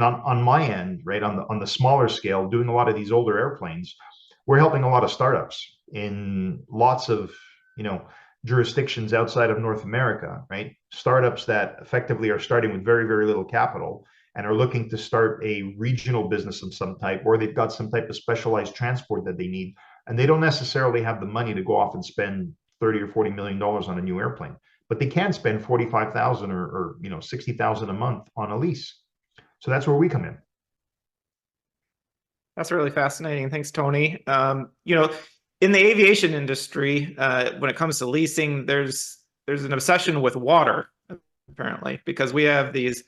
on my end, right, on the smaller scale, doing a lot of these older airplanes, we're helping a lot of startups in lots of, you know, jurisdictions outside of North America, right? Startups that effectively are starting with very, very little capital and are looking to start a regional business of some type, or they've got some type of specialized transport that they need, and they don't necessarily have the money to go off and spend 30 or 40 million dollars on a new airplane, but they can spend 45,000 or 60,000 a month on a lease. So that's where we come in. That's really fascinating. Thanks, Tony. In the aviation industry, when it comes to leasing, there's an obsession with water, apparently, because we have these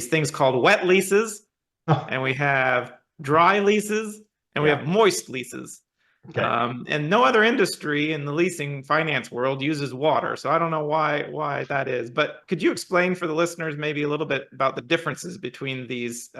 things called wet leases, and we have dry leases, and we have moist leases. Okay. And no other industry in the leasing finance world uses water, so I don't know why that is. But could you explain for the listeners maybe a little bit about the differences between these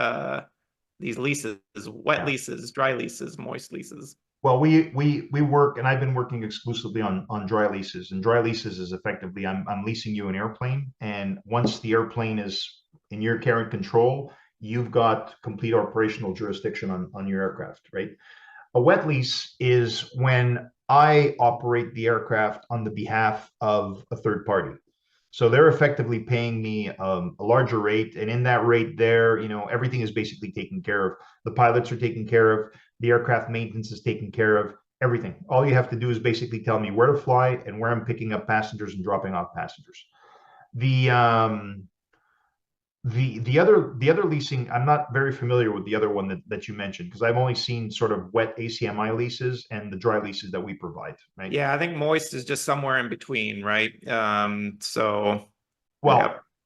leases, wet leases, dry leases, moist leases? Well, we work, and I've been working exclusively on dry leases. And dry leases is effectively I'm leasing you an airplane, and once the airplane is in your care and control, you've got complete operational jurisdiction on your aircraft, right? A wet lease is when I operate the aircraft on the behalf of a third party. So they're effectively paying me a larger rate, and in that rate, there, everything is basically taken care of. The pilots are taken care of. The aircraft maintenance is taken care of. Everything. All you have to do is basically tell me where to fly and where I'm picking up passengers and dropping off passengers. The other leasing, I'm not very familiar with the other one that you mentioned, because I've only seen sort of wet ACMI leases and the dry leases that we provide, right? Yeah, I think moist is just somewhere in between, right?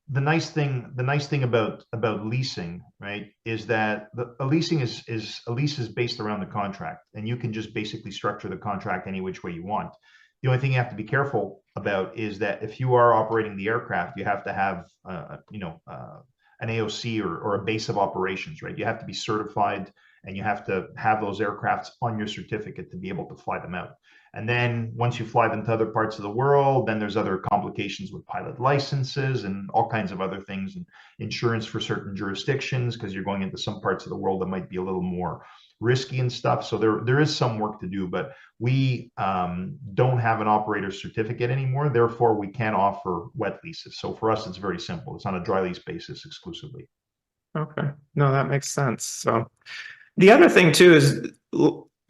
The nice thing about leasing, right, is that a leasing is a lease is based around the contract, and you can just basically structure the contract any which way you want. The only thing you have to be careful about is that if you are operating the aircraft, you have to have an AOC or a base of operations, right? You have to be certified, and you have to have those aircrafts on your certificate to be able to fly them out. And then once you fly them to other parts of the world, then there's other complications with pilot licenses and all kinds of other things, and insurance for certain jurisdictions, because you're going into some parts of the world that might be a little more risky and stuff. So there is some work to do, but we don't have an operator certificate anymore. Therefore, we can't offer wet leases. So for us, it's very simple. It's on a dry lease basis exclusively. Okay. No, that makes sense. So the other thing too is,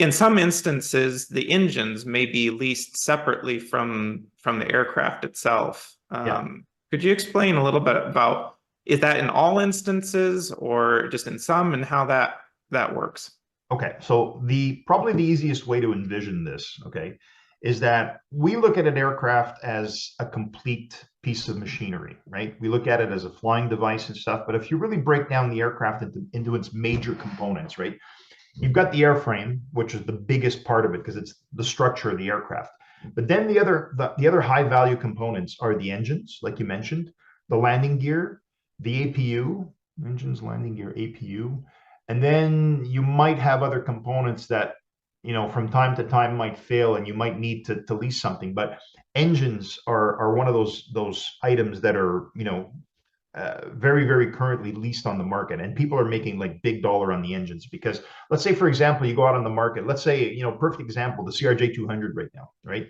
in some instances, the engines may be leased separately from the aircraft itself. Could you explain a little bit about, is that in all instances or just in some, and how that works? Okay, so probably the easiest way to envision this, okay, is that we look at an aircraft as a complete piece of machinery, right? We look at it as a flying device and stuff, but if you really break down the aircraft into its major components, right? You've got the airframe, which is the biggest part of it because it's the structure of the aircraft. But then the other high value components are the engines, like you mentioned, the landing gear, the APU, engines, landing gear, APU, and then you might have other components that, from time to time might fail, and you might need to lease something. But engines are one of those items that are, very, very currently leased on the market, and people are making like big dollar on the engines, because let's say, for example, you go out on the market, let's say, perfect example, the CRJ 200 right now, right?